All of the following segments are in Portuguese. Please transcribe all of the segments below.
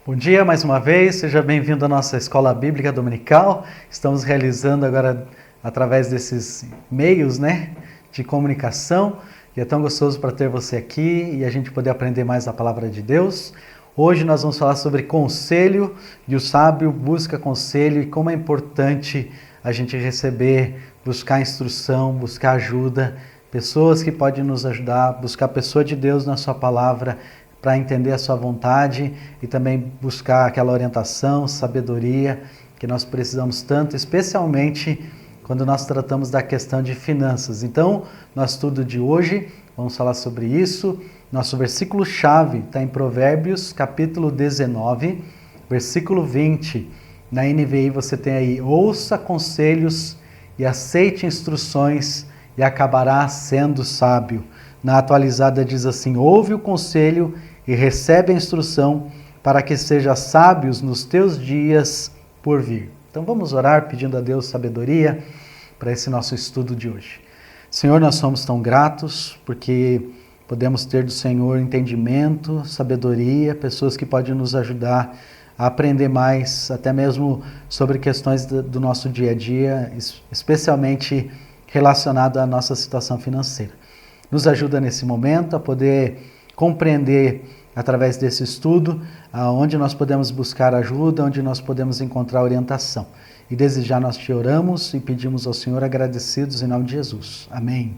Bom dia mais uma vez, seja bem-vindo à nossa Escola Bíblica Dominical. Estamos realizando agora através desses meios, de comunicação. E é tão gostoso para ter você aqui e a gente poder aprender mais a palavra de Deus. Hoje nós vamos falar sobre conselho e o sábio busca conselho e como é importante a gente receber, buscar instrução, buscar ajuda, pessoas que podem nos ajudar, buscar a pessoa de Deus na sua palavra, para entender a sua vontade e também buscar aquela orientação, sabedoria que nós precisamos tanto, especialmente quando nós tratamos da questão de finanças. Então, nosso estudo de hoje, vamos falar sobre isso. Nosso versículo-chave está em Provérbios, capítulo 19, versículo 20. Na NVI você tem aí, ouça conselhos e aceite instruções e acabará sendo sábio. Na atualizada diz assim, ouve o conselho e recebe a instrução para que seja sábios nos teus dias por vir. Então vamos orar pedindo a Deus sabedoria para esse nosso estudo de hoje. Senhor, nós somos tão gratos porque podemos ter do Senhor entendimento, sabedoria, pessoas que podem nos ajudar a aprender mais, até mesmo sobre questões do nosso dia a dia, especialmente relacionado à nossa situação financeira. Nos ajuda nesse momento a poder compreender através desse estudo onde nós podemos buscar ajuda, onde nós podemos encontrar orientação. E desde já nós te oramos e pedimos ao Senhor agradecidos em nome de Jesus. Amém.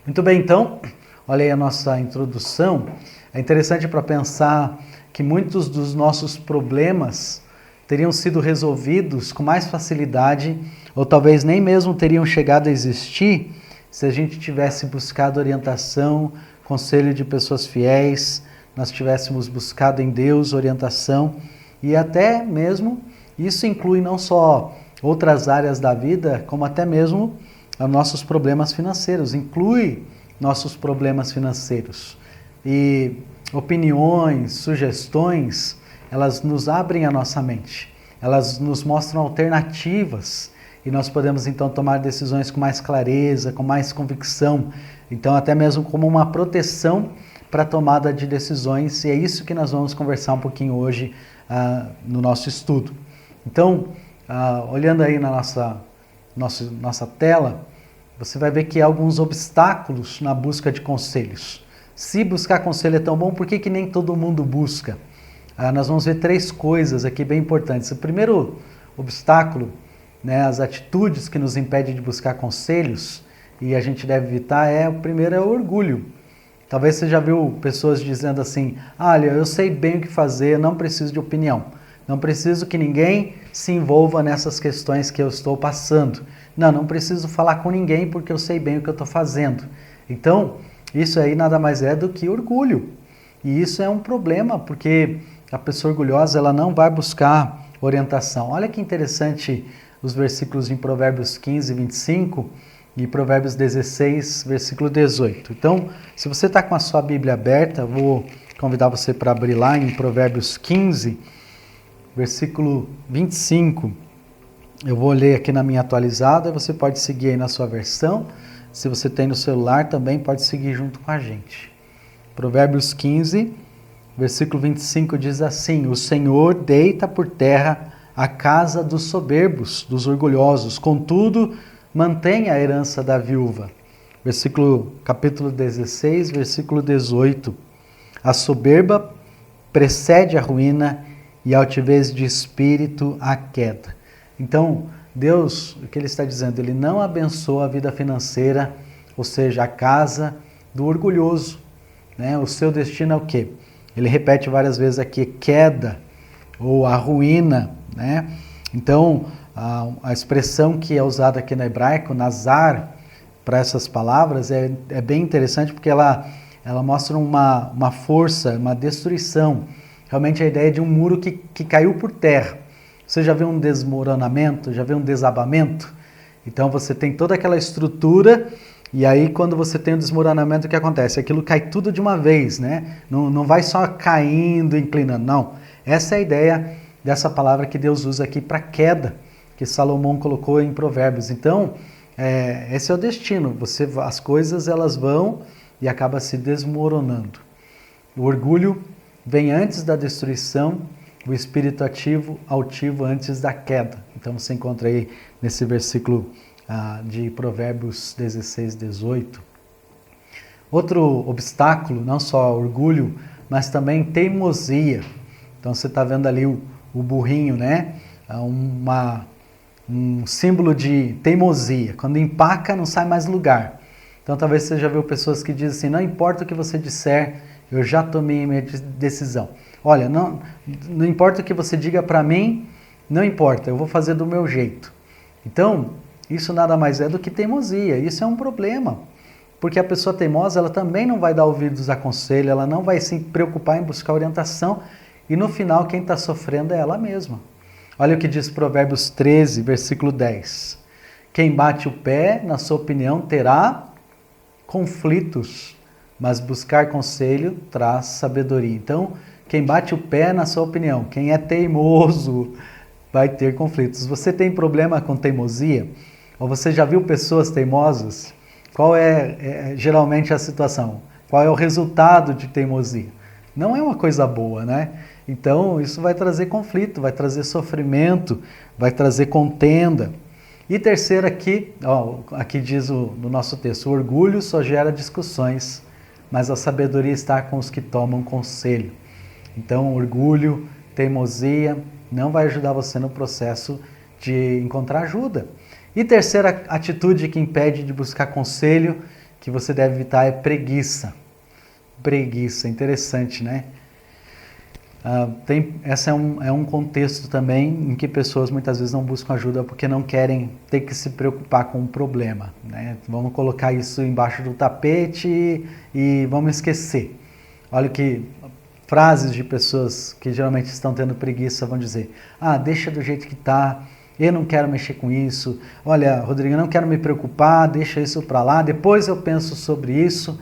Muito bem, então, olha aí a nossa introdução. É interessante para pensar que muitos dos nossos problemas teriam sido resolvidos com mais facilidade ou talvez nem mesmo teriam chegado a existir se a gente tivesse buscado orientação, conselho de pessoas fiéis, nós tivéssemos buscado em Deus orientação e até mesmo isso inclui não só outras áreas da vida, como até mesmo os nossos problemas financeiros, inclui nossos problemas financeiros. E opiniões, sugestões, elas nos abrem a nossa mente, elas nos mostram alternativas e nós podemos então tomar decisões com mais clareza, com mais convicção, então até mesmo como uma proteção para a tomada de decisões, e é isso que nós vamos conversar um pouquinho hoje no nosso estudo. Então, olhando aí na nossa tela, você vai ver que há alguns obstáculos na busca de conselhos. Se buscar conselho é tão bom, por que nem todo mundo busca? Nós vamos ver 3 coisas aqui bem importantes. O primeiro obstáculo, as atitudes que nos impedem de buscar conselhos, e a gente deve evitar, o primeiro é o orgulho. Talvez você já viu pessoas dizendo assim, olha, eu sei bem o que fazer, não preciso de opinião. Não preciso que ninguém se envolva nessas questões que eu estou passando. Não preciso falar com ninguém porque eu sei bem o que eu estou fazendo. Então, isso aí nada mais é do que orgulho. E isso é um problema, porque a pessoa orgulhosa ela não vai buscar orientação. Olha que interessante os versículos em Provérbios 15, 25 e Provérbios 16, versículo 18. Então, se você está com a sua Bíblia aberta, eu vou convidar você para abrir lá em Provérbios 15, versículo 25. Eu vou ler aqui na minha atualizada, você pode seguir aí na sua versão. Se você tem no celular também, pode seguir junto com a gente. Provérbios 15, versículo 25 diz assim, o Senhor deita por terra a casa dos soberbos, dos orgulhosos, contudo, mantém a herança da viúva. Capítulo 16, versículo 18. A soberba precede a ruína e a altivez de espírito a queda. Então, Deus, o que Ele está dizendo? Ele não abençoa a vida financeira, ou seja, a casa do orgulhoso. O seu destino é o quê? Ele repete várias vezes aqui, queda ou a ruína. Então, a expressão que é usada aqui no hebraico, nazar, para essas palavras, é bem interessante porque ela mostra uma força, uma destruição. Realmente a ideia de um muro que caiu por terra. Você já viu um desmoronamento, já viu um desabamento? Então você tem toda aquela estrutura e aí quando você tem o desmoronamento, o que acontece? Aquilo cai tudo de uma vez, Não vai só caindo, inclinando, não. Essa é a ideia dessa palavra que Deus usa aqui para queda, que Salomão colocou em Provérbios. Então, esse é o destino. As coisas elas vão e acaba se desmoronando. O orgulho vem antes da destruição, o espírito altivo antes da queda. Então você encontra aí nesse versículo de Provérbios 16, 18. Outro obstáculo, não só orgulho, mas também teimosia. Então você está vendo ali o burrinho, né? Um símbolo de teimosia. Quando empaca, não sai mais lugar. Então talvez você já viu pessoas que dizem assim, não importa o que você disser, eu já tomei a minha decisão. Olha, não importa o que você diga para mim, não importa, eu vou fazer do meu jeito. Então, isso nada mais é do que teimosia. Isso é um problema. Porque a pessoa teimosa, ela também não vai dar ouvidos a conselho, ela não vai se preocupar em buscar orientação. E no final, quem está sofrendo é ela mesma. Olha o que diz Provérbios 13, versículo 10. Quem bate o pé, na sua opinião, terá conflitos, mas buscar conselho traz sabedoria. Então, quem bate o pé, na sua opinião, quem é teimoso, vai ter conflitos. Você tem problema com teimosia? Ou você já viu pessoas teimosas? Qual é geralmente a situação? Qual é o resultado de teimosia? Não é uma coisa boa, né? Então, isso vai trazer conflito, vai trazer sofrimento, vai trazer contenda. E terceiro aqui, aqui diz no nosso texto, o orgulho só gera discussões, mas a sabedoria está com os que tomam conselho. Então, orgulho, teimosia, não vai ajudar você no processo de encontrar ajuda. E terceira atitude que impede de buscar conselho, que você deve evitar, é preguiça. Preguiça, interessante, né? Esse é um contexto também em que pessoas muitas vezes não buscam ajuda porque não querem ter que se preocupar com o problema, né? Vamos colocar isso embaixo do tapete e vamos esquecer. Olha que frases de pessoas que geralmente estão tendo preguiça vão dizer: deixa do jeito que está, eu não quero mexer com isso. Olha, Rodrigo, eu não quero me preocupar, deixa isso para lá, depois eu penso sobre isso.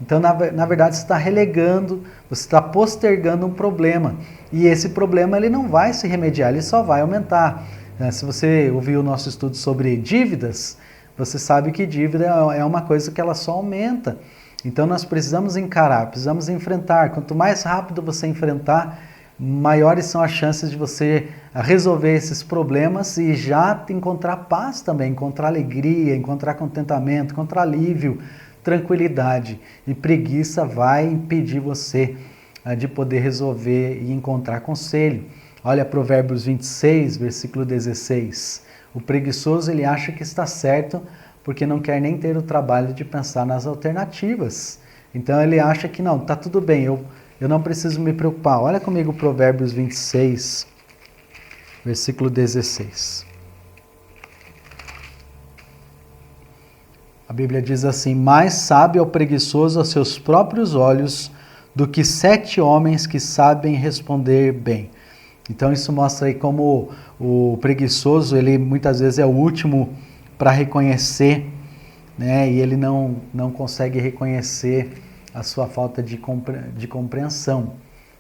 Então, na verdade, você está relegando, você está postergando um problema. E esse problema ele não vai se remediar, ele só vai aumentar. Se você ouviu o nosso estudo sobre dívidas, você sabe que dívida é uma coisa que ela só aumenta. Então, nós precisamos encarar, precisamos enfrentar. Quanto mais rápido você enfrentar, maiores são as chances de você resolver esses problemas e já encontrar paz também, encontrar alegria, encontrar contentamento, encontrar alívio, tranquilidade. E preguiça vai impedir você de poder resolver e encontrar conselho. Olha Provérbios 26, versículo 16. O preguiçoso ele acha que está certo porque não quer nem ter o trabalho de pensar nas alternativas. Então ele acha que não, está tudo bem, eu não preciso me preocupar. Olha comigo Provérbios 26, versículo 16. A Bíblia diz assim: mais sábio é o preguiçoso aos seus próprios olhos do que 7 homens que sabem responder bem. Então isso mostra aí como o preguiçoso, ele muitas vezes é o último para reconhecer, né? E ele não consegue reconhecer a sua falta de compreensão.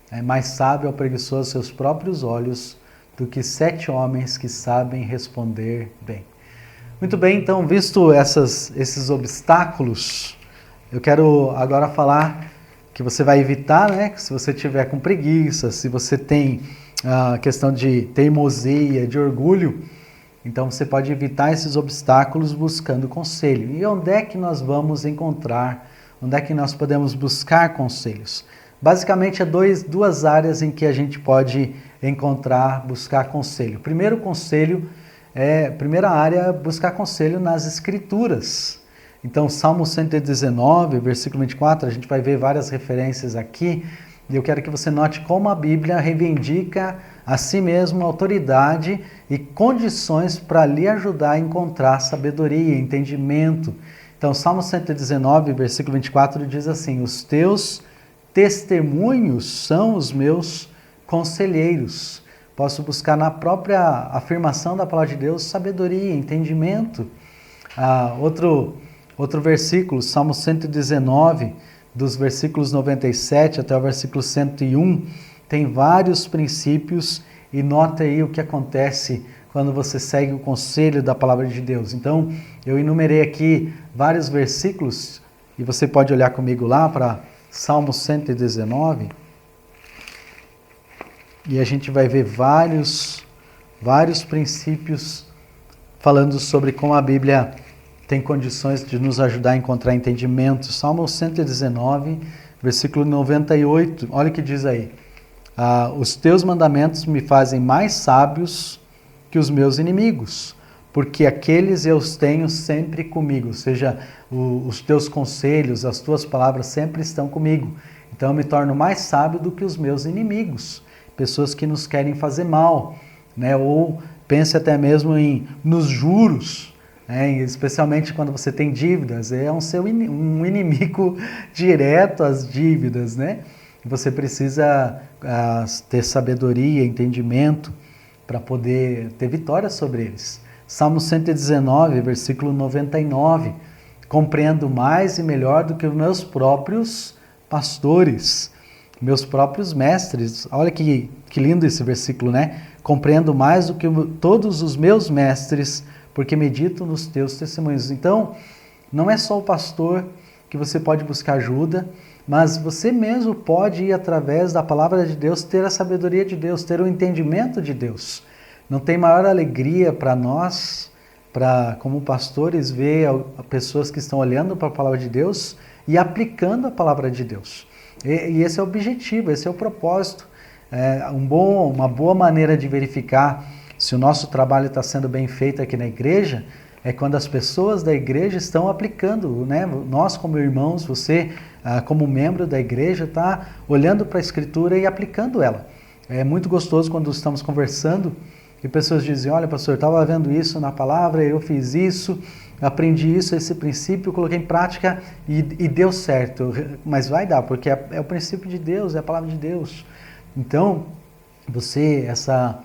É mais sábio é o preguiçoso aos seus próprios olhos do que 7 homens que sabem responder bem. Muito bem, então, visto esses obstáculos, eu quero agora falar que você vai evitar, né? Se você tiver com preguiça, se você tem a questão de teimosia, de orgulho, então você pode evitar esses obstáculos buscando conselho. E onde é que nós vamos encontrar, onde é que nós podemos buscar conselhos? Basicamente, duas áreas em que a gente pode buscar conselho. Primeiro conselho, primeira área, buscar conselho nas Escrituras. Então, Salmo 119, versículo 24, a gente vai ver várias referências aqui, e eu quero que você note como a Bíblia reivindica a si mesma autoridade e condições para lhe ajudar a encontrar sabedoria, entendimento. Então, Salmo 119, versículo 24, diz assim: os teus testemunhos são os meus conselheiros. Posso buscar na própria afirmação da palavra de Deus sabedoria, entendimento. Outro versículo, Salmo 119, dos versículos 97 até o versículo 101, tem vários princípios e nota aí o que acontece quando você segue o conselho da palavra de Deus. Então, eu enumerei aqui vários versículos e você pode olhar comigo lá para Salmo 119. e a gente vai ver vários princípios falando sobre como a Bíblia tem condições de nos ajudar a encontrar entendimento. Salmo 119, versículo 98, olha o que diz aí. Os teus mandamentos me fazem mais sábios que os meus inimigos, porque aqueles eu os tenho sempre comigo, ou seja, os teus conselhos, as tuas palavras sempre estão comigo. Então eu me torno mais sábio do que os meus inimigos, pessoas que nos querem fazer mal, né? Ou pense até mesmo nos juros, né? Especialmente quando você tem dívidas, é um inimigo direto às dívidas, né? Você precisa ter sabedoria, entendimento para poder ter vitória sobre eles. Salmo 119, versículo 99, compreendo mais e melhor do que os meus próprios pastores, meus próprios mestres. Olha que lindo esse versículo, né? Compreendo mais do que todos os meus mestres, porque medito nos teus testemunhos. Então, não é só o pastor que você pode buscar ajuda, mas você mesmo pode ir através da palavra de Deus, ter a sabedoria de Deus, ter o entendimento de Deus. Não tem maior alegria para nós, como pastores, ver pessoas que estão olhando para a palavra de Deus e aplicando a palavra de Deus. E esse é o objetivo, esse é o propósito. Uma boa maneira de verificar se o nosso trabalho está sendo bem feito aqui na igreja é quando as pessoas da igreja estão aplicando, né? Nós como irmãos, você como membro da igreja está olhando para a Escritura e aplicando ela. É muito gostoso quando estamos conversando e pessoas dizem, olha pastor, eu estava vendo isso na palavra, eu fiz isso, aprendi isso, esse princípio, coloquei em prática e deu certo. Mas vai dar, porque é o princípio de Deus, é a palavra de Deus. Então, essa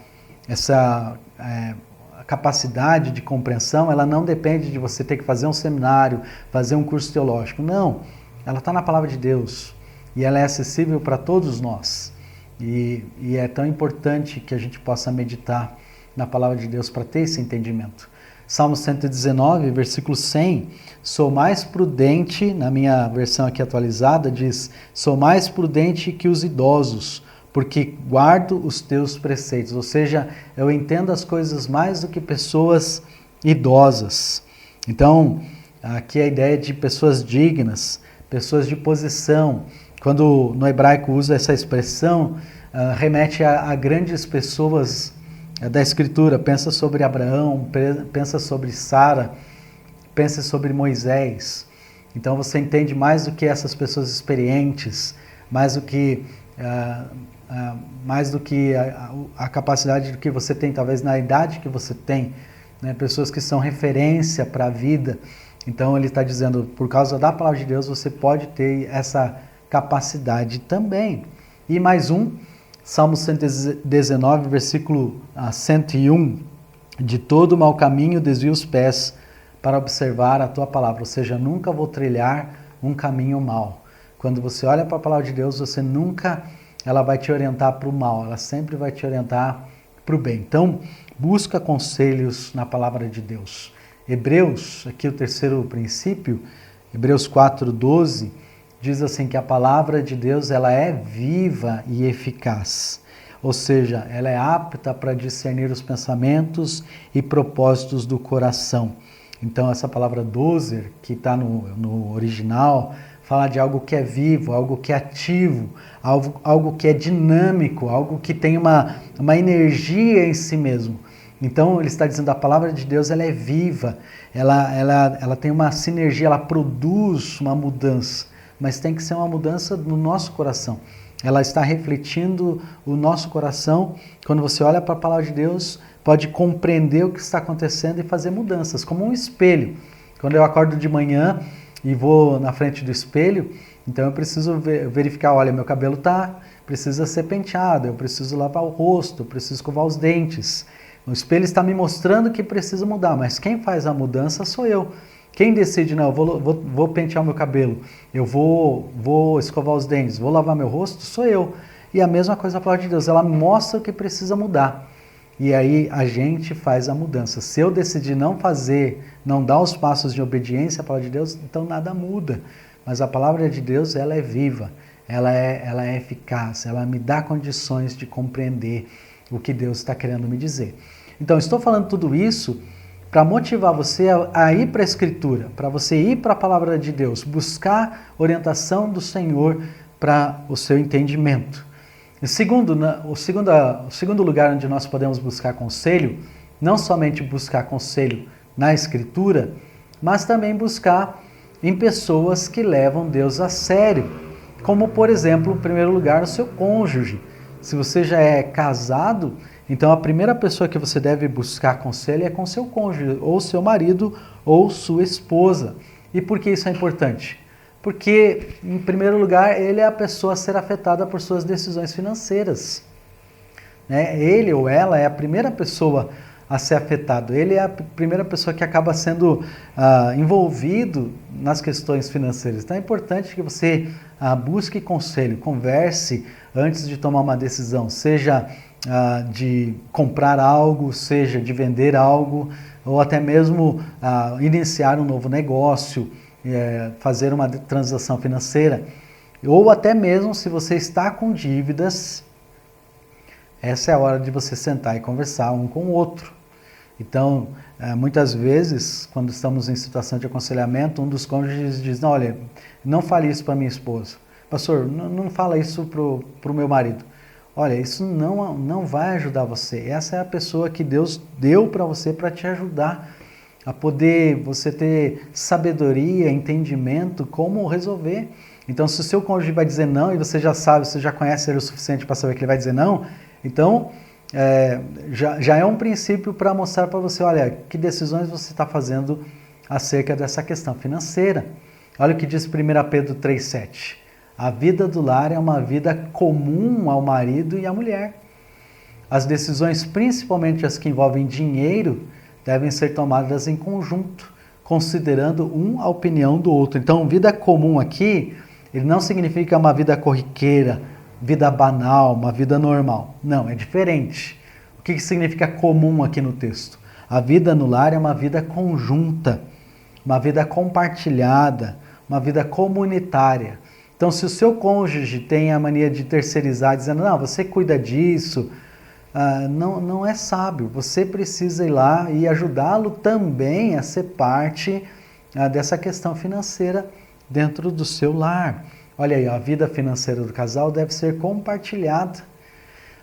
capacidade de compreensão, ela não depende de você ter que fazer um seminário, fazer um curso teológico. Não, ela está na palavra de Deus e ela é acessível para todos nós. E é tão importante que a gente possa meditar na palavra de Deus para ter esse entendimento. Salmo 119, versículo 100, sou mais prudente, na minha versão aqui atualizada, diz, sou mais prudente que os idosos, porque guardo os teus preceitos. Ou seja, eu entendo as coisas mais do que pessoas idosas. Então, aqui a ideia de pessoas dignas, pessoas de posição. Quando no hebraico usa essa expressão, remete a grandes pessoas da Escritura. Pensa sobre Abraão, pensa sobre Sara, pensa sobre Moisés. Então você entende mais do que essas pessoas experientes, mais do que a capacidade que você tem, talvez na idade que você tem, né? Pessoas que são referência para a vida. Então ele está dizendo, por causa da palavra de Deus, você pode ter essa capacidade também. E mais um, Salmo 119, versículo 101, de todo mau caminho desvia os pés para observar a tua palavra, ou seja, nunca vou trilhar um caminho mau. Quando você olha para a palavra de Deus, ela vai te orientar para o mal, ela sempre vai te orientar para o bem. Então, busca conselhos na palavra de Deus. Hebreus, aqui o terceiro princípio, Hebreus 4:12, diz assim que a palavra de Deus ela é viva e eficaz, ou seja, ela é apta para discernir os pensamentos e propósitos do coração. Então essa palavra doser, que está no original, fala de algo que é vivo, algo que é ativo, algo que é dinâmico, algo que tem uma energia em si mesmo. Então ele está dizendo que a palavra de Deus ela é viva, ela tem uma sinergia, ela produz uma mudança, mas tem que ser uma mudança no nosso coração. Ela está refletindo o nosso coração. Quando você olha para a palavra de Deus, pode compreender o que está acontecendo e fazer mudanças, como um espelho. Quando eu acordo de manhã e vou na frente do espelho, então eu preciso verificar, olha, meu cabelo precisa ser penteado, eu preciso lavar o rosto, eu preciso escovar os dentes. O espelho está me mostrando que precisa mudar, mas quem faz a mudança sou eu. Quem decide, não, eu vou pentear o meu cabelo, eu vou escovar os dentes, vou lavar meu rosto, sou eu. E a mesma coisa a palavra de Deus, ela mostra o que precisa mudar. E aí a gente faz a mudança. Se eu decidir não fazer, não dar os passos de obediência à palavra de Deus, então nada muda. Mas a palavra de Deus, ela é viva, ela é eficaz, ela me dá condições de compreender o que Deus está querendo me dizer. Então, estou falando tudo isso para motivar você a ir para a Escritura, para você ir para a Palavra de Deus, buscar orientação do Senhor para o seu entendimento. O segundo lugar onde nós podemos buscar conselho, não somente buscar conselho na Escritura, mas também buscar em pessoas que levam Deus a sério, como, por exemplo, em primeiro lugar, o seu cônjuge. Se você já é casado, então a primeira pessoa que você deve buscar conselho é com seu cônjuge, ou seu marido, ou sua esposa. E por que isso é importante? Porque, em primeiro lugar, ele é a pessoa a ser afetada por suas decisões financeiras. Ele ou ela é a primeira pessoa a ser afetado. Ele é a primeira pessoa que acaba sendo envolvido nas questões financeiras. Então é importante que você busque conselho, converse antes de tomar uma decisão, seja de comprar algo, seja de vender algo, ou até mesmo iniciar um novo negócio, fazer uma transação financeira, ou até mesmo se você está com dívidas, essa é a hora de você sentar e conversar um com o outro. Então, muitas vezes, quando estamos em situação de aconselhamento, um dos cônjuges diz, não, olha, não fale isso para minha esposa. Pastor, não fala isso para o meu marido. Olha, isso não vai ajudar você. Essa é a pessoa que Deus deu para você para te ajudar a poder você ter sabedoria, entendimento, como resolver. Então, se o seu cônjuge vai dizer não e você já sabe, você já conhece ele o suficiente para saber que ele vai dizer não, então já é um princípio para mostrar para você, olha, que decisões você está fazendo acerca dessa questão financeira. Olha o que diz 1 Pedro 3,7. A vida do lar é uma vida comum ao marido e à mulher. As decisões, principalmente as que envolvem dinheiro, devem ser tomadas em conjunto, considerando a opinião do outro. Então, vida comum aqui, ele não significa uma vida corriqueira, vida banal, uma vida normal. Não, é diferente. O que significa comum aqui no texto? A vida no lar é uma vida conjunta, uma vida compartilhada, uma vida comunitária. Então, se o seu cônjuge tem a mania de terceirizar, dizendo, não, você cuida disso, não é sábio. Você precisa ir lá e ajudá-lo também a ser parte dessa questão financeira dentro do seu lar. Olha aí, a vida financeira do casal deve ser compartilhada.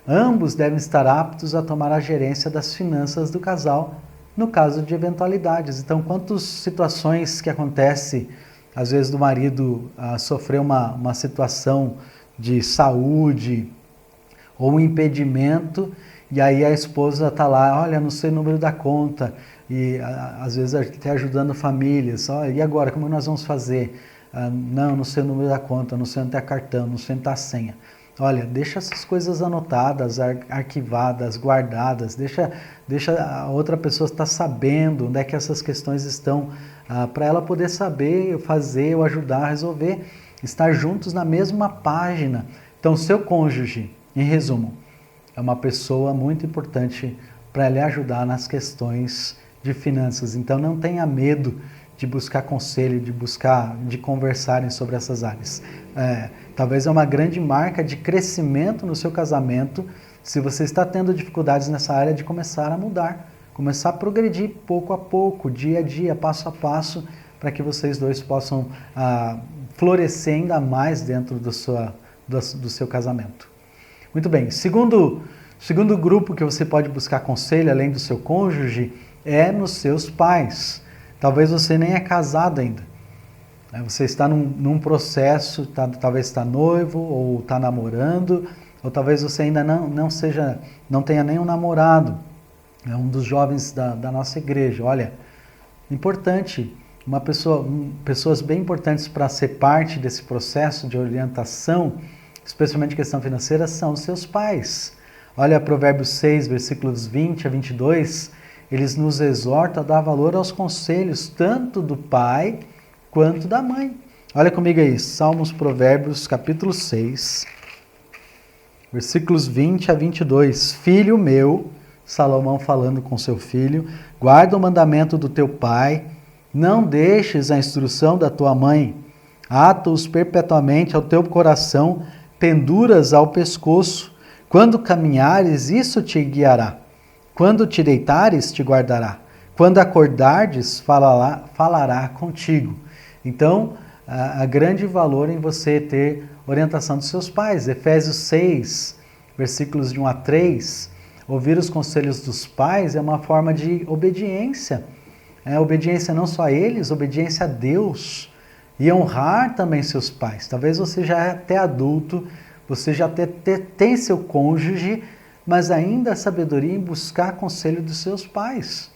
Ambos devem estar aptos a tomar a gerência das finanças do casal no caso de eventualidades. Então, quantas situações que acontecem, às vezes, do marido sofrer uma situação de saúde ou um impedimento, e aí a esposa está lá, olha, não sei o número da conta, e às vezes até ajudando famílias, e agora, como nós vamos fazer? Não sei o número da conta, não sei onde está cartão, não sei onde está a senha. Olha, deixa essas coisas anotadas, arquivadas, guardadas, deixa a outra pessoa estar sabendo onde é que essas questões estão, para ela poder saber, fazer ou ajudar a resolver, estar juntos na mesma página. Então, seu cônjuge, em resumo, é uma pessoa muito importante para lhe ajudar nas questões de finanças. Então, não tenha medo de buscar conselho, de conversarem sobre essas áreas. Talvez é uma grande marca de crescimento no seu casamento, se você está tendo dificuldades nessa área, de começar a mudar, começar a progredir pouco a pouco, dia a dia, passo a passo, para que vocês dois possam florescer ainda mais dentro do seu casamento. Muito bem, segundo grupo que você pode buscar conselho, além do seu cônjuge, é nos seus pais. Talvez você nem é casado ainda. Você está num processo, talvez está noivo, ou está namorando, ou talvez você ainda não tenha nenhum namorado. É um dos jovens da nossa igreja. Olha, importante, pessoas bem importantes para ser parte desse processo de orientação, especialmente questão financeira, são os seus pais. Olha, Provérbios 6, versículos 20 a 22, eles nos exortam a dar valor aos conselhos, tanto do pai quanto da mãe. Olha comigo aí, Salmos, Provérbios, capítulo 6, versículos 20 a 22. Filho meu, Salomão falando com seu filho, guarda o mandamento do teu pai, não deixes a instrução da tua mãe, ata-os perpetuamente ao teu coração, penduras ao pescoço. Quando caminhares, isso te guiará. Quando te deitares, te guardará. Quando acordardes, falará contigo. Então, há grande valor em você ter orientação dos seus pais. Efésios 6, versículos de 1 a 3, ouvir os conselhos dos pais é uma forma de obediência. Obediência não só a eles, obediência a Deus. E honrar também seus pais. Talvez você já é até adulto, você já tem seu cônjuge, mas ainda a sabedoria em buscar conselho dos seus pais.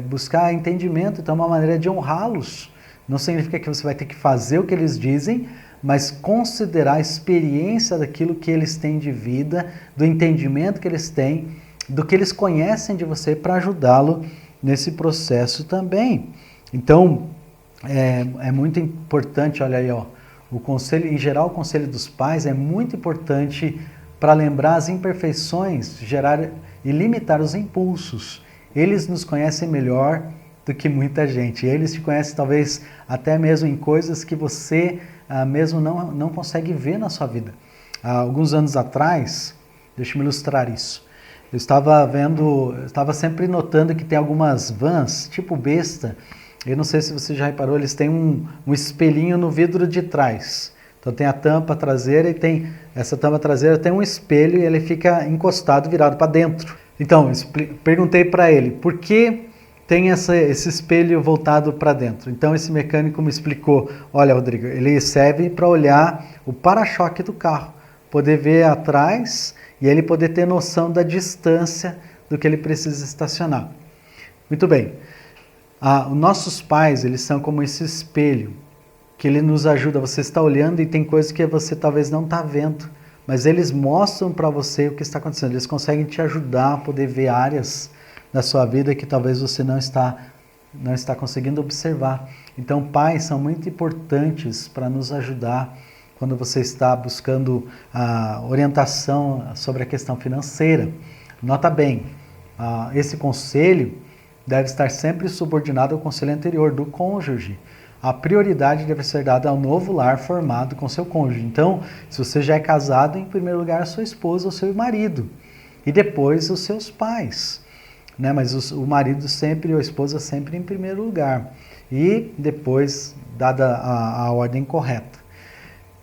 Buscar entendimento, então é uma maneira de honrá-los. Não significa que você vai ter que fazer o que eles dizem, mas considerar a experiência daquilo que eles têm de vida, do entendimento que eles têm, do que eles conhecem de você para ajudá-lo nesse processo também. Então, é muito importante, olha aí, o conselho, em geral, o conselho dos pais é muito importante para lembrar as imperfeições, gerar e limitar os impulsos. Eles nos conhecem melhor do que muita gente. Eles te conhecem talvez até mesmo em coisas que você mesmo não consegue ver na sua vida. Há alguns anos atrás, deixa eu me ilustrar isso. Eu estava sempre notando que tem algumas vans, tipo besta. Eu não sei se você já reparou, eles têm um espelhinho no vidro de trás. Então tem a tampa traseira e essa tampa traseira tem um espelho e ele fica encostado, virado para dentro. Então, perguntei para ele, por que tem esse espelho voltado para dentro? Então esse mecânico me explicou, olha Rodrigo, ele serve para olhar o para-choque do carro, poder ver atrás e ele poder ter noção da distância do que ele precisa estacionar. Muito bem. Os nossos pais, eles são como esse espelho, que ele nos ajuda. Você está olhando e tem coisas que você talvez não está vendo, mas eles mostram para você o que está acontecendo. Eles conseguem te ajudar a poder ver áreas da sua vida que talvez você não está conseguindo observar. Então, pais são muito importantes para nos ajudar quando você está buscando a orientação sobre a questão financeira. Nota bem, esse conselho deve estar sempre subordinado ao conselho anterior do cônjuge. A prioridade deve ser dada ao novo lar formado com seu cônjuge. Então, se você já é casado, em primeiro lugar a sua esposa ou seu marido. E depois os seus pais. Né? Mas o marido sempre, ou a esposa sempre em primeiro lugar. E depois, dada a ordem correta.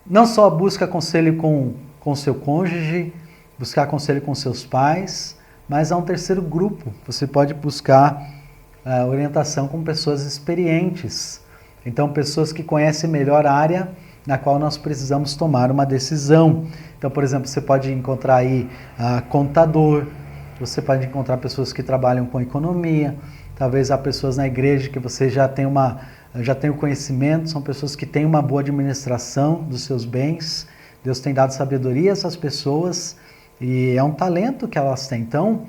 Não só busca conselho com seu cônjuge, buscar conselho com seus pais, mas há um terceiro grupo. Você pode buscar orientação com pessoas experientes. Então, pessoas que conhecem melhor a área na qual nós precisamos tomar uma decisão. Então, por exemplo, você pode encontrar aí contador, você pode encontrar pessoas que trabalham com economia, talvez há pessoas na igreja que você já tem o conhecimento, são pessoas que têm uma boa administração dos seus bens. Deus tem dado sabedoria a essas pessoas e é um talento que elas têm. Então,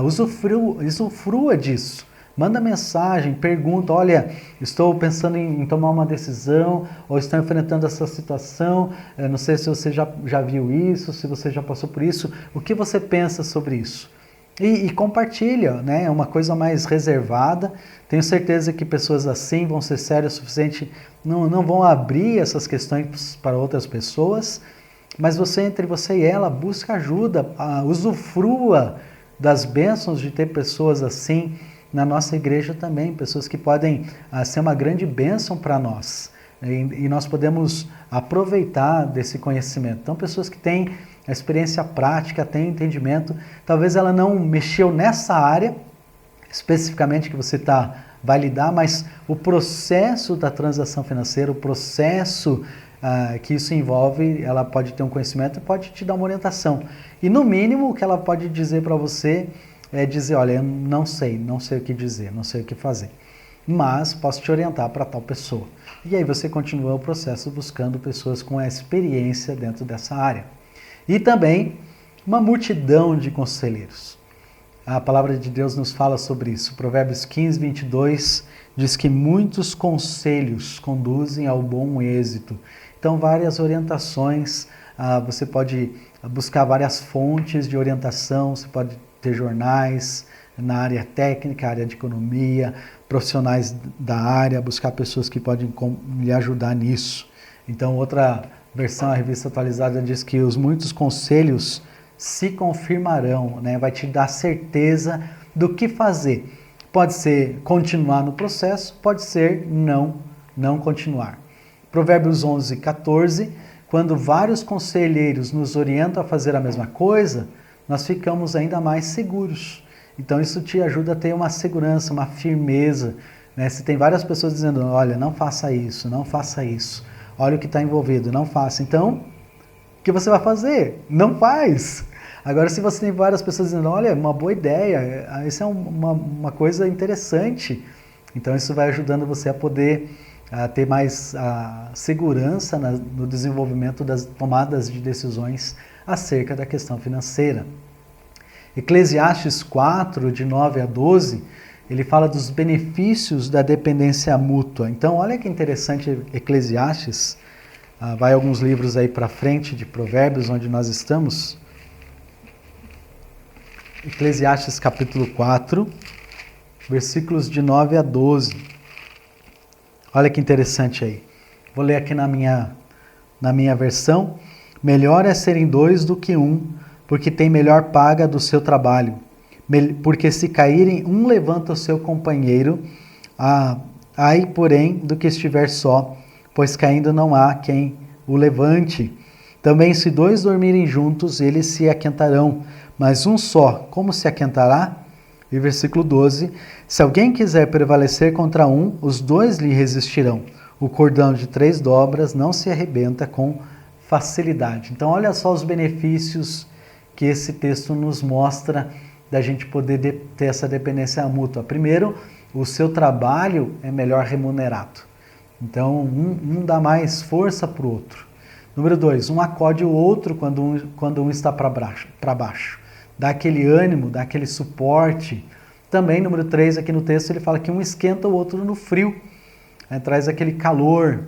usufrua disso. Manda mensagem, pergunta, olha, estou pensando em tomar uma decisão, ou estou enfrentando essa situação, não sei se você já viu isso, se você já passou por isso, o que você pensa sobre isso? E compartilha, né? É uma coisa mais reservada. Tenho certeza que pessoas assim vão ser sérias o suficiente, não vão abrir essas questões para outras pessoas, mas entre você e ela, busca ajuda, usufrua das bênçãos de ter pessoas assim na nossa igreja também, pessoas que podem ser uma grande bênção para nós. E nós podemos aproveitar desse conhecimento. Então, pessoas que têm a experiência prática, têm entendimento, talvez ela não mexeu nessa área, especificamente que você vai lidar, mas o processo da transação financeira, o processo que isso envolve, ela pode ter um conhecimento e pode te dar uma orientação. E no mínimo, o que ela pode dizer para você é dizer, olha, eu não sei o que dizer, não sei o que fazer, mas posso te orientar para tal pessoa. E aí você continua o processo buscando pessoas com experiência dentro dessa área. E também uma multidão de conselheiros. A palavra de Deus nos fala sobre isso. Provérbios 15, 22 diz que muitos conselhos conduzem ao bom êxito. Então, várias orientações, você pode buscar várias fontes de orientação, você pode ter jornais, na área técnica, área de economia, profissionais da área, buscar pessoas que podem lhe ajudar nisso. Então, outra versão, a revista atualizada, diz que os muitos conselhos se confirmarão, né? Vai te dar certeza do que fazer. Pode ser continuar no processo, pode ser não continuar. Provérbios 11, 14, quando vários conselheiros nos orientam a fazer a mesma coisa, nós ficamos ainda mais seguros. Então isso te ajuda a ter uma segurança, uma firmeza, né? Se tem várias pessoas dizendo, olha, não faça isso, olha o que está envolvido, não faça. Então, o que você vai fazer? Não faz. Agora, se você tem várias pessoas dizendo, olha, uma boa ideia, isso é uma coisa interessante, então isso vai ajudando você a poder ter mais segurança no desenvolvimento das tomadas de decisões acerca da questão financeira. Eclesiastes 4, de 9 a 12, ele fala dos benefícios da dependência mútua. Então, olha que interessante Eclesiastes, vai alguns livros aí para frente de Provérbios, onde nós estamos. Eclesiastes capítulo 4, versículos de 9 a 12. Olha que interessante aí. Vou ler aqui na minha versão. Melhor é serem dois do que um, porque tem melhor paga do seu trabalho. Porque se caírem, um levanta o seu companheiro, ai, porém, do que estiver só, pois caindo não há quem o levante. Também se dois dormirem juntos, eles se aquentarão, mas um só, como se aquentará? E versículo 12, se alguém quiser prevalecer contra um, os dois lhe resistirão. O cordão de 3 dobras não se arrebenta com facilidade. Então, olha só os benefícios que esse texto nos mostra da gente poder ter essa dependência mútua. Primeiro, o seu trabalho é melhor remunerado. Então, um dá mais força para o outro. Número 2, um acode o outro quando um está para baixo. Dá aquele ânimo, dá aquele suporte. Também, número 3, aqui no texto, ele fala que um esquenta o outro no frio. Traz aquele calor,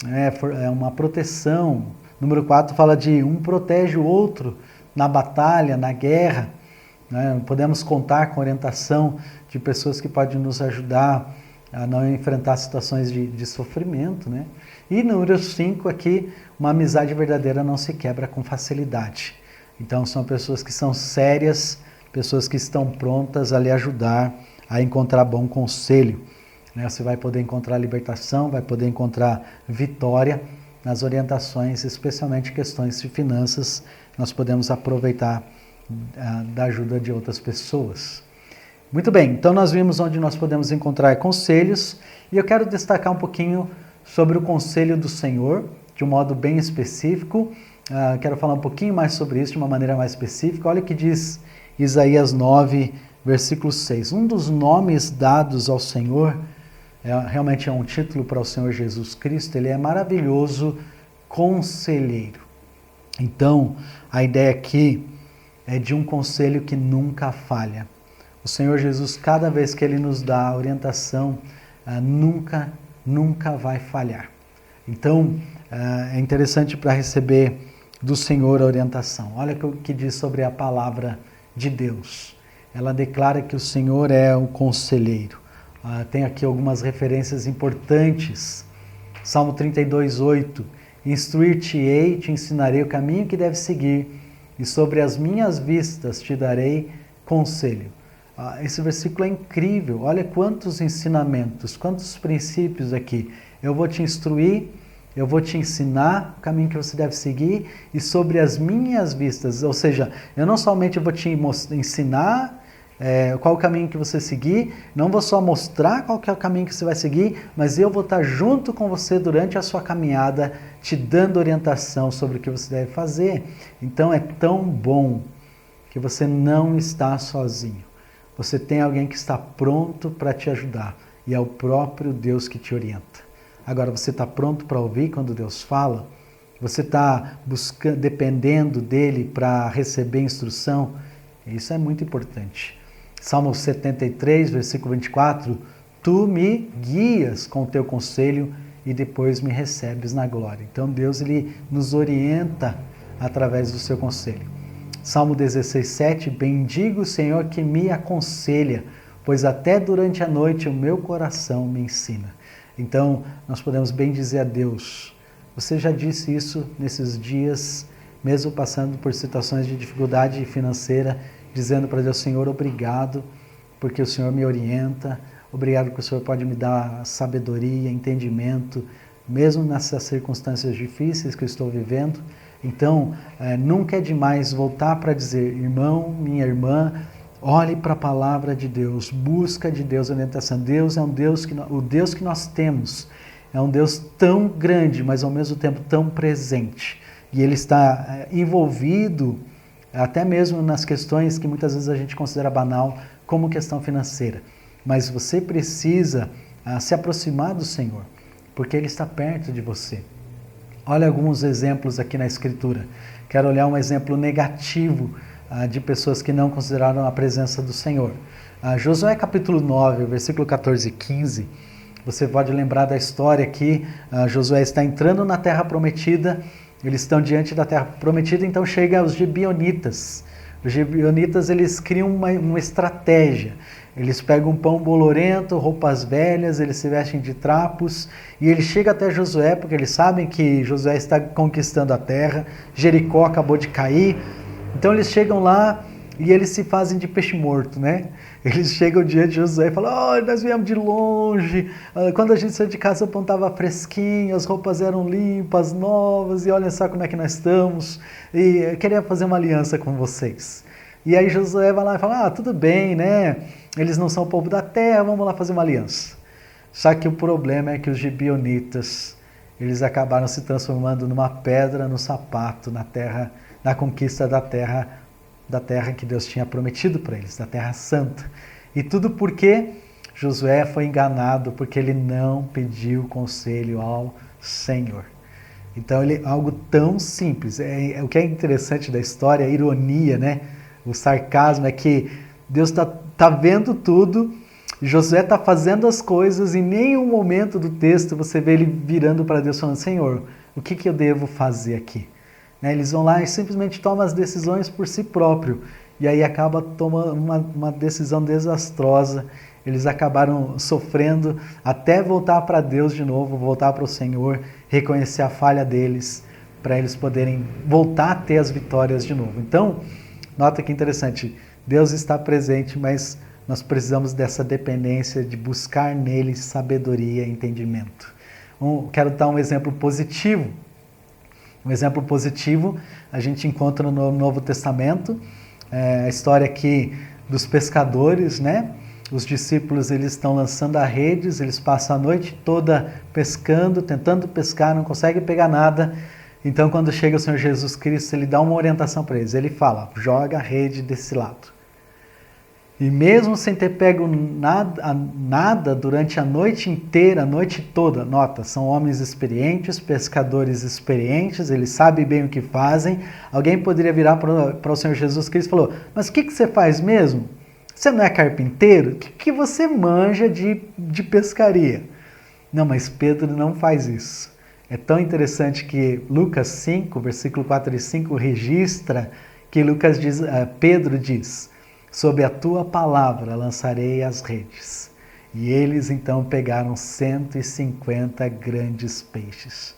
é uma proteção. Número 4 fala de um protege o outro na batalha, na guerra. Podemos contar com a orientação de pessoas que podem nos ajudar a não enfrentar situações de sofrimento, né? E número 5 aqui, uma amizade verdadeira não se quebra com facilidade. Então são pessoas que são sérias, pessoas que estão prontas a lhe ajudar a encontrar bom conselho. Você vai poder encontrar libertação, vai poder encontrar vitória nas orientações, especialmente questões de finanças, nós podemos aproveitar da ajuda de outras pessoas. Muito bem, então nós vimos onde nós podemos encontrar conselhos e eu quero destacar um pouquinho sobre o conselho do Senhor, de um modo bem específico. Quero falar um pouquinho mais sobre isso de uma maneira mais específica. Olha o que diz Isaías 9, versículo 6. Um dos nomes dados ao Senhor, realmente é um título para o Senhor Jesus Cristo, ele é maravilhoso conselheiro. Então, a ideia aqui é de um conselho que nunca falha. O Senhor Jesus, cada vez que Ele nos dá a orientação, nunca vai falhar. Então, é interessante para receber do Senhor a orientação. Olha o que diz sobre a palavra de Deus. Ela declara que o Senhor é o conselheiro. Tem aqui algumas referências importantes. Salmo 32, 8. Instruir-te-ei, te ensinarei o caminho que deves seguir, e sobre as minhas vistas te darei conselho. Esse versículo é incrível. Olha quantos ensinamentos, quantos princípios aqui. Eu vou te instruir, eu vou te ensinar o caminho que você deve seguir, e sobre as minhas vistas, ou seja, eu não somente vou te ensinar qual o caminho que você seguir, não vou só mostrar qual que é o caminho que você vai seguir, mas eu vou estar junto com você durante a sua caminhada, te dando orientação sobre o que você deve fazer. Então é tão bom que você não está sozinho. Você tem alguém que está pronto para te ajudar, e é o próprio Deus que te orienta. Agora, você está pronto para ouvir quando Deus fala? Você está dependendo dele para receber instrução? Isso é muito importante. Salmo 73, versículo 24, tu me guias com o teu conselho e depois me recebes na glória. Então Deus ele nos orienta através do seu conselho. Salmo 16:7, bendigo o Senhor que me aconselha, pois até durante a noite o meu coração me ensina. Então, nós podemos bem dizer a Deus, você já disse isso nesses dias, mesmo passando por situações de dificuldade financeira, dizendo para Deus, Senhor, obrigado, porque o Senhor me orienta, obrigado porque o Senhor pode me dar sabedoria, entendimento, mesmo nessas circunstâncias difíceis que eu estou vivendo. Então, nunca é demais voltar para dizer, irmão, minha irmã, olhe para a palavra de Deus, busca de Deus a orientação. Deus é um Deus o Deus que nós temos é um Deus tão grande, mas ao mesmo tempo tão presente. E Ele está envolvido até mesmo nas questões que muitas vezes a gente considera banal, como questão financeira. Mas você precisa se aproximar do Senhor, porque Ele está perto de você. Olha alguns exemplos aqui na Escritura. Quero olhar um exemplo negativo de pessoas que não consideraram a presença do Senhor. Josué capítulo 9, versículo 14 e 15, você pode lembrar da história que Josué está entrando na terra prometida, eles estão diante da terra prometida, então chega os gibeonitas. Os gibeonitas, eles criam uma estratégia. Eles pegam um pão bolorento, roupas velhas, eles se vestem de trapos e eles chegam até Josué, porque eles sabem que Josué está conquistando a terra, Jericó acabou de cair. Então eles chegam lá e eles se fazem de peixe morto, né? Eles chegam diante de Josué e falam, nós viemos de longe, quando a gente saiu de casa o pão estava fresquinho, as roupas eram limpas, novas, e olha só como é que nós estamos, e eu queria fazer uma aliança com vocês. E aí Josué vai lá e fala, tudo bem, né? Eles não são o povo da terra, vamos lá fazer uma aliança. Só que o problema é que os gibeonitas, eles acabaram se transformando numa pedra no sapato, na terra, na conquista da terra que Deus tinha prometido para eles, da terra santa. E tudo porque Josué foi enganado, porque ele não pediu conselho ao Senhor. Então, algo tão simples. O que é interessante da história, a ironia, né? O sarcasmo é que Deus está vendo tudo, Josué está fazendo as coisas, e em nenhum momento do texto você vê ele virando para Deus falando, Senhor, o que eu devo fazer aqui? Eles vão lá e simplesmente tomam as decisões por si próprio. E aí acaba tomando uma decisão desastrosa. Eles acabaram sofrendo até voltar para Deus de novo, voltar para o Senhor, reconhecer a falha deles, para eles poderem voltar a ter as vitórias de novo. Então, nota que interessante, Deus está presente, mas nós precisamos dessa dependência de buscar nele sabedoria e entendimento. Quero dar um exemplo positivo. Um exemplo positivo a gente encontra no Novo Testamento, a história aqui dos pescadores, né? Os discípulos, eles estão lançando as redes, eles passam a noite toda pescando, tentando pescar, não conseguem pegar nada. Então, quando chega o Senhor Jesus Cristo, ele dá uma orientação para eles. Ele fala, joga a rede desse lado. E mesmo sem ter pego nada durante a noite inteira, a noite toda, nota, são homens experientes, pescadores experientes, eles sabem bem o que fazem. Alguém poderia virar para o Senhor Jesus Cristo e falou, mas o que você faz mesmo? Você não é carpinteiro? O que você manja de pescaria? Não, mas Pedro não faz isso. É tão interessante que Lucas 5, versículo 4 e 5, registra que Pedro diz, sob a tua palavra lançarei as redes. E eles então pegaram 150 grandes peixes.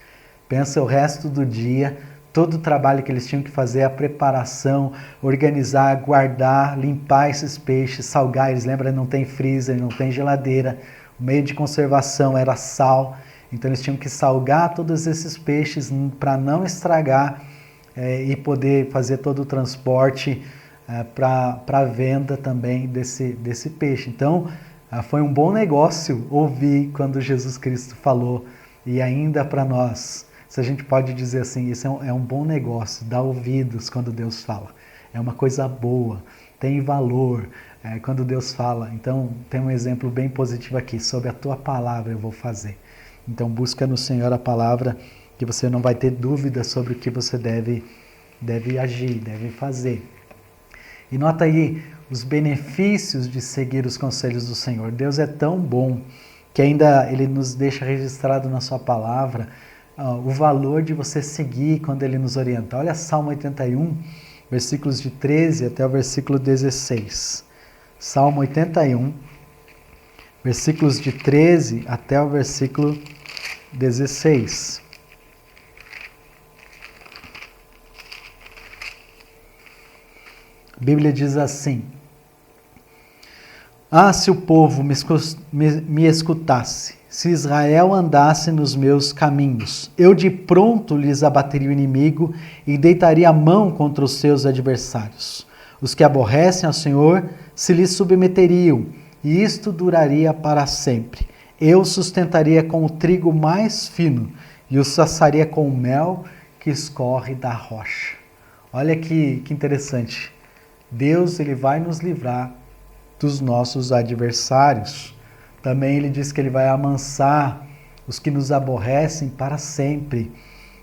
Pensa o resto do dia, todo o trabalho que eles tinham que fazer, a preparação, organizar, guardar, limpar esses peixes, salgar. Eles lembram, não tem freezer, não tem geladeira. O meio de conservação era sal. Então eles tinham que salgar todos esses peixes para não estragar e poder fazer todo o transporte para a venda também desse peixe. Então, foi um bom negócio ouvir quando Jesus Cristo falou, e ainda para nós, se a gente pode dizer assim, isso é um bom negócio, dar ouvidos quando Deus fala. É uma coisa boa, tem valor quando Deus fala. Então, tem um exemplo bem positivo aqui, sobre a tua palavra eu vou fazer. Então, busca no Senhor a palavra, que você não vai ter dúvida sobre o que você deve agir, deve fazer. E nota aí os benefícios de seguir os conselhos do Senhor. Deus é tão bom que ainda Ele nos deixa registrado na sua palavra o valor de você seguir quando Ele nos orienta. Olha Salmo 81, versículos de 13 até o versículo 16. Salmo 81, versículos de 13 até o versículo 16. A Bíblia diz assim: Ah, se o povo me escutasse, se Israel andasse nos meus caminhos, eu de pronto lhes abateria o inimigo e deitaria a mão contra os seus adversários. Os que aborrecem ao Senhor se lhes submeteriam, e isto duraria para sempre. Eu sustentaria com o trigo mais fino e os saciaria com o mel que escorre da rocha. Olha que interessante. Deus, ele vai nos livrar dos nossos adversários. Também ele diz que ele vai amansar os que nos aborrecem para sempre.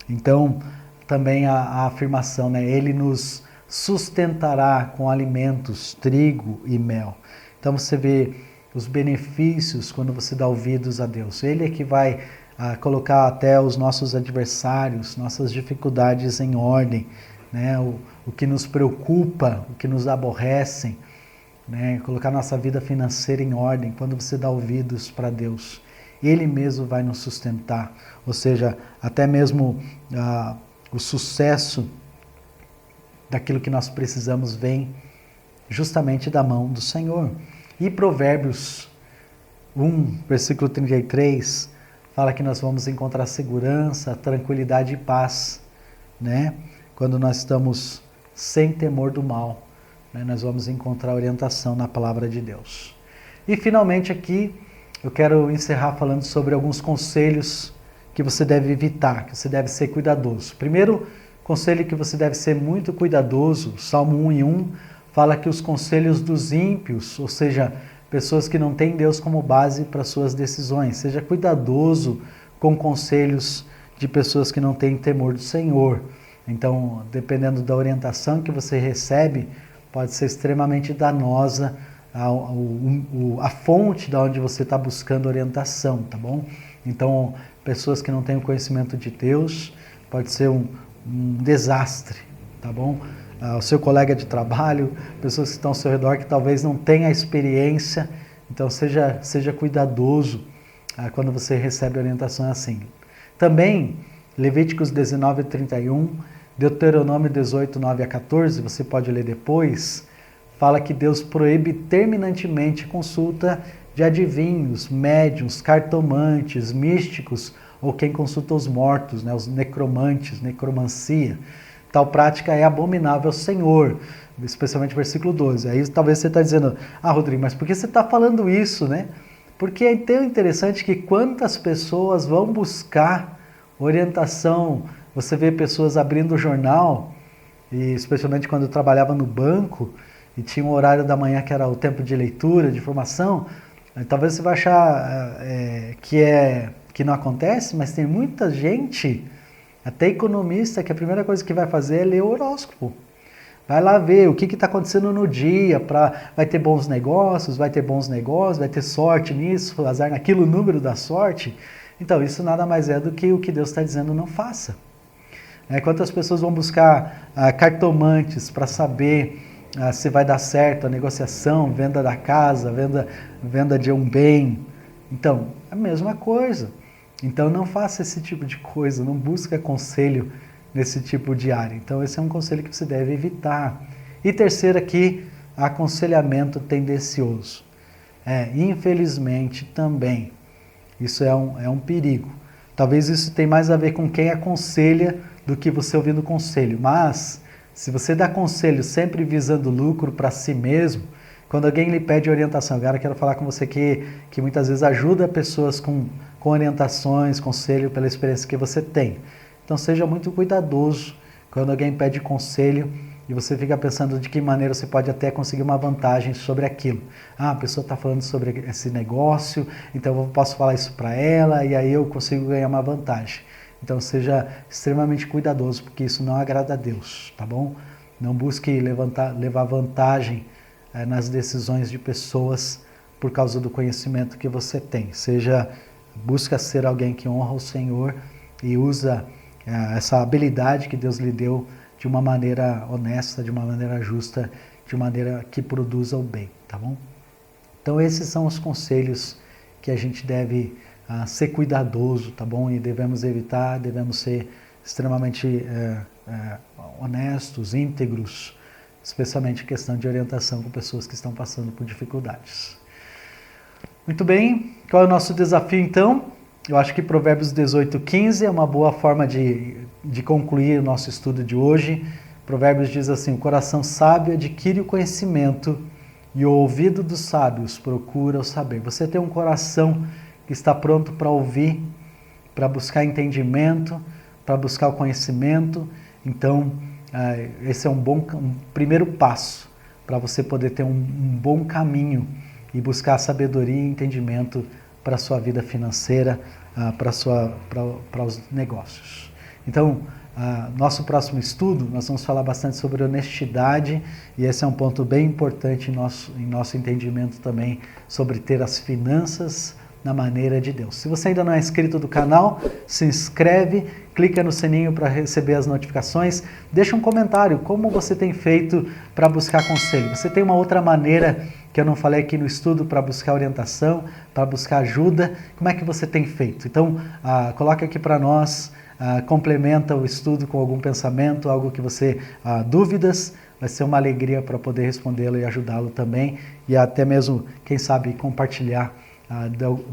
Então, também a afirmação, né? Ele nos sustentará com alimentos, trigo e mel. Então você vê os benefícios quando você dá ouvidos a Deus. Ele é que vai colocar até os nossos adversários, nossas dificuldades em ordem, né? O que nos preocupa, o que nos aborrecem, né? Colocar nossa vida financeira em ordem quando você dá ouvidos para Deus. Ele mesmo vai nos sustentar. Ou seja, até mesmo o sucesso daquilo que nós precisamos vem justamente da mão do Senhor. E Provérbios 1, versículo 33, fala que nós vamos encontrar segurança, tranquilidade e paz, né? Quando nós estamos sem temor do mal, né? Nós vamos encontrar orientação na palavra de Deus. E finalmente aqui, eu quero encerrar falando sobre alguns conselhos que você deve evitar, que você deve ser cuidadoso. Primeiro conselho que você deve ser muito cuidadoso, Salmo 1:1, fala que os conselhos dos ímpios, ou seja, pessoas que não têm Deus como base para suas decisões. Seja cuidadoso com conselhos de pessoas que não têm temor do Senhor. Então, dependendo da orientação que você recebe, pode ser extremamente danosa a fonte de onde você está buscando orientação, tá bom? Então, pessoas que não têm o conhecimento de Deus, pode ser um desastre, tá bom? O seu colega de trabalho, pessoas que estão ao seu redor que talvez não tenham a experiência, então seja cuidadoso quando você recebe orientação assim. Também, Levíticos 19:31, Deuteronômio 18:9-14, você pode ler depois, fala que Deus proíbe terminantemente consulta de adivinhos, médiuns, cartomantes, místicos ou quem consulta os mortos, né, os necromantes, necromancia. Tal prática é abominável ao Senhor, especialmente versículo 12. Aí talvez você está dizendo, Rodrigo, mas por que você está falando isso, né? Porque é tão interessante que quantas pessoas vão buscar orientação. Você vê pessoas abrindo o jornal, e especialmente quando eu trabalhava no banco, e tinha um horário da manhã que era o tempo de leitura, de informação, talvez você vai achar que não acontece, mas tem muita gente, até economista, que a primeira coisa que vai fazer é ler o horóscopo. Vai lá ver o que está acontecendo no dia, vai ter bons negócios, vai ter sorte nisso, azar naquilo, o número da sorte. Então, isso nada mais é do que o que Deus está dizendo, não faça. Quantas pessoas vão buscar cartomantes para saber se vai dar certo a negociação, venda da casa, venda de um bem. Então, a mesma coisa. Então, não faça esse tipo de coisa, não busque conselho nesse tipo de área. Então, esse é um conselho que você deve evitar. E terceiro aqui, aconselhamento tendencioso. Infelizmente, também, isso é um perigo. Talvez isso tenha mais a ver com quem aconselha do que você ouvindo conselho. Mas, se você dá conselho sempre visando lucro para si mesmo, quando alguém lhe pede orientação, agora eu quero falar com você que muitas vezes ajuda pessoas com orientações, conselho pela experiência que você tem. Então seja muito cuidadoso quando alguém pede conselho e você fica pensando de que maneira você pode até conseguir uma vantagem sobre aquilo. A pessoa está falando sobre esse negócio, então eu posso falar isso para ela e aí eu consigo ganhar uma vantagem. Então seja extremamente cuidadoso, porque isso não agrada a Deus, tá bom? Não busque levar vantagem nas decisões de pessoas por causa do conhecimento que você tem. Busca ser alguém que honra o Senhor e usa essa habilidade que Deus lhe deu de uma maneira honesta, de uma maneira justa, de uma maneira que produza o bem, tá bom? Então esses são os conselhos que a gente deve ser cuidadoso, tá bom? E devemos evitar, devemos ser extremamente honestos, íntegros, especialmente em questão de orientação com pessoas que estão passando por dificuldades. Muito bem, qual é o nosso desafio então? Eu acho que Provérbios 18:15 é uma boa forma de concluir o nosso estudo de hoje. Provérbios diz assim: o coração sábio adquire o conhecimento e o ouvido dos sábios procura o saber. Você tem um coração que está pronto para ouvir, para buscar entendimento, para buscar o conhecimento. Então, esse é um primeiro passo para você poder ter um bom caminho e buscar sabedoria e entendimento para a sua vida financeira, para os negócios. Então, nosso próximo estudo, nós vamos falar bastante sobre honestidade, e esse é um ponto bem importante em nosso entendimento também sobre ter as finanças na maneira de Deus. Se você ainda não é inscrito do canal, se inscreve, clica no sininho para receber as notificações, deixa um comentário, como você tem feito para buscar conselho. Você tem uma outra maneira que eu não falei aqui no estudo para buscar orientação, para buscar ajuda, como é que você tem feito? Então, coloca aqui para nós, complementa o estudo com algum pensamento, algo que você, dúvidas, vai ser uma alegria para poder respondê-lo e ajudá-lo também, e até mesmo, quem sabe, compartilhar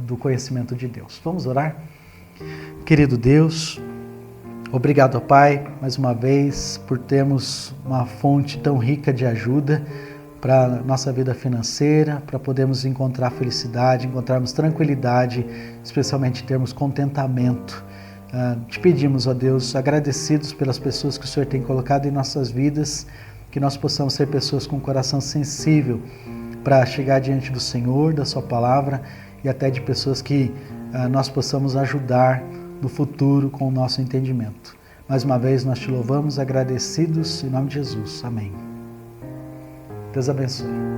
do conhecimento de Deus. Vamos orar? Querido Deus, obrigado, Pai, mais uma vez, por termos uma fonte tão rica de ajuda para a nossa vida financeira, para podermos encontrar felicidade, encontrarmos tranquilidade, especialmente termos contentamento. Te pedimos, ó Deus, agradecidos pelas pessoas que o Senhor tem colocado em nossas vidas, que nós possamos ser pessoas com um coração sensível para chegar diante do Senhor, da Sua palavra, e até de pessoas que nós possamos ajudar no futuro com o nosso entendimento. Mais uma vez nós te louvamos, agradecidos, em nome de Jesus. Amém. Deus abençoe.